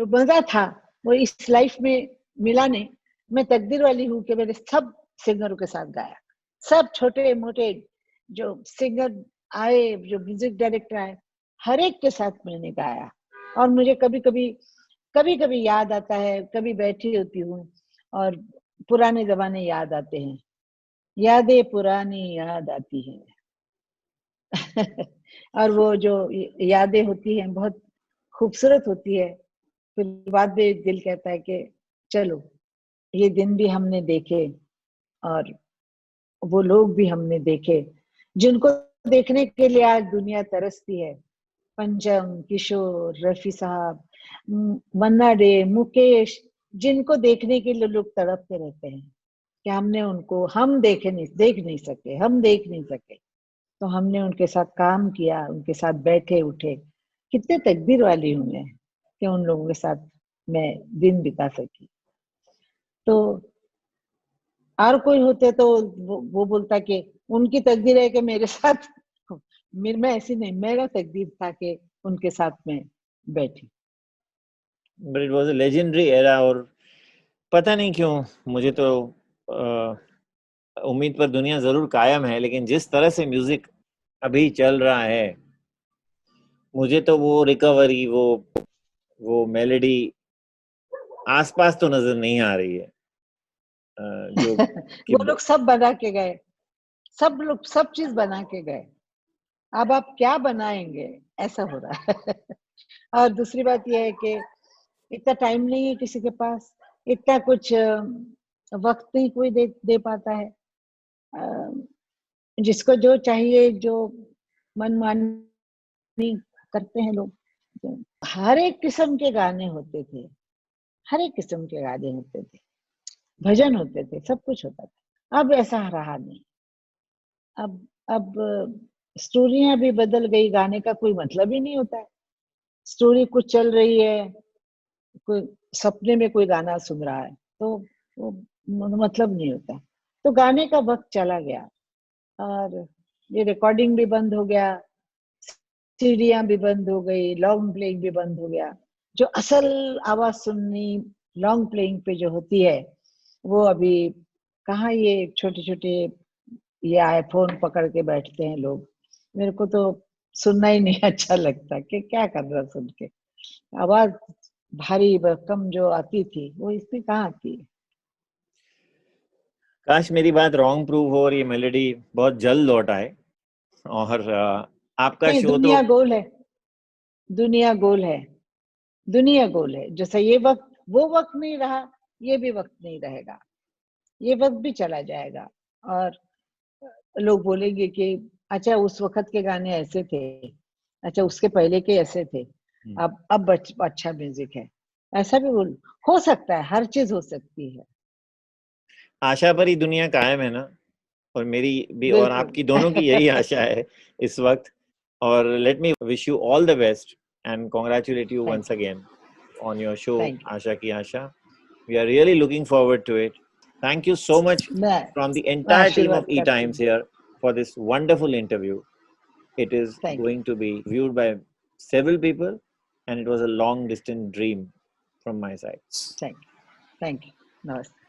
मजा था वो इस लाइफ में मिला नहीं। मैं तकदीर वाली हूँ कि मैंने सब सिंगरों के साथ गाया, सब छोटे मोटे जो सिंगर आए, जो म्यूजिक डायरेक्टर आए, हर एक के साथ मैंने गाया। और मुझे कभी कभी याद आता है, कभी बैठी होती हूँ और पुराने जमाने याद आते हैं, यादें पुरानी याद आती हैं। और वो जो यादें होती हैं बहुत खूबसूरत होती है। फिर बाद में दिल कहता है कि चलो ये दिन भी हमने देखे, और वो लोग भी हमने देखे जिनको देखने के लिए आज दुनिया तरसती है। पंचम, किशोर, रफी साहब, मन्ना डे, मुकेश, जिनको देखने के लिए लोग तड़पते रहते हैं कि हमने उनको, हम देख नहीं सके, हम देख नहीं सके, तो हमने उनके साथ काम किया, उनके साथ बैठे उठे। कितने तकदीर वाली हूँ मैं कि उन लोगों के साथ मैं दिन बिता सकी। तो और कोई होते तो वो बोलता कि उनकी तकदीर है कि मेरे साथ मैं ऐसी नहीं, मेरा तकदीर था कि उनके साथ में बैठी। But it was a legendary era, और पता नहीं क्यों मुझे तो उम्मीद पर दुनिया जरूर कायम है, लेकिन जिस तरह से म्यूजिक अभी चल रहा है, मुझे तो वो रिकवरी, वो मेलोडी आसपास तो नजर नहीं आ रही है। जो कि वो लोग सब बना के गए, सब लोग सब चीज बना के गए, अब आप क्या बनाएंगे, ऐसा हो रहा है। और दूसरी बात यह है कि इतना टाइम नहीं है किसी के पास, इतना कुछ वक्त नहीं कोई दे पाता है। जिसको जो चाहिए, जो मनमानी करते हैं लोग। हर एक किस्म के गाने होते थे, हर एक किस्म के गाने होते थे, भजन होते थे, सब कुछ होता था। अब ऐसा रहा नहीं। अब स्टोरियां भी बदल गई, गाने का कोई मतलब ही नहीं होता है। स्टोरी कुछ चल रही है, कोई सपने में कोई गाना सुन रहा है, तो वो मतलब नहीं होता। तो गाने का वक्त चला गया और ये रिकॉर्डिंग भी बंद हो गया, सीढ़ियां भी बंद हो गई, लॉन्ग प्लेइंग भी बंद हो गया। जो असल आवाज सुननी लॉन्ग प्लेइंग पे जो होती है, वो अभी कहाँ, ये छोटे छोटे ये आईफोन पकड़ के बैठते हैं लोग। मेरे को तो सुनना ही नहीं अच्छा लगता कि क्या कर रहा सुन के। आवाज भारी कम जो आती थी वो इसमें कहाँ आती है। काश मेरी बात रॉन्ग प्रूव हो और ये मेलोडी बहुत जल्द लौट आए। और आपका नहीं, शो तो दुनिया गोल है, दुनिया गोल है, दुनिया गोल है। जैसा ये वक्त वो वक्त नहीं रहा, ये भी वक्त नहीं रहेगा, ये वक्त भी चला जाएगा। और लोग बोलेंगे कि अच्छा उस वक्त के गाने ऐसे थे, अच्छा उसके पहले के ऐसे थे, अब अच्छा म्यूजिक है। ऐसा भी हो सकता है, हर चीज हो सकती है। आशा पर ही दुनिया कायम है ना। और मेरी भी और बिल्कुल। आपकी दोनों की यही आशा है इस वक्त। और let me wish you all the best and congratulate you thank once again on your show thank you. Asha Ki Asha. We are really looking forward to it. Thank you so much from the मैं entire team आशीर्वाद of E करती Times हूँ। here for this wonderful interview. It is thank you. going to be viewed by several people, and it was a long distance dream from my side. Thank you. Thank you. नमस्ते।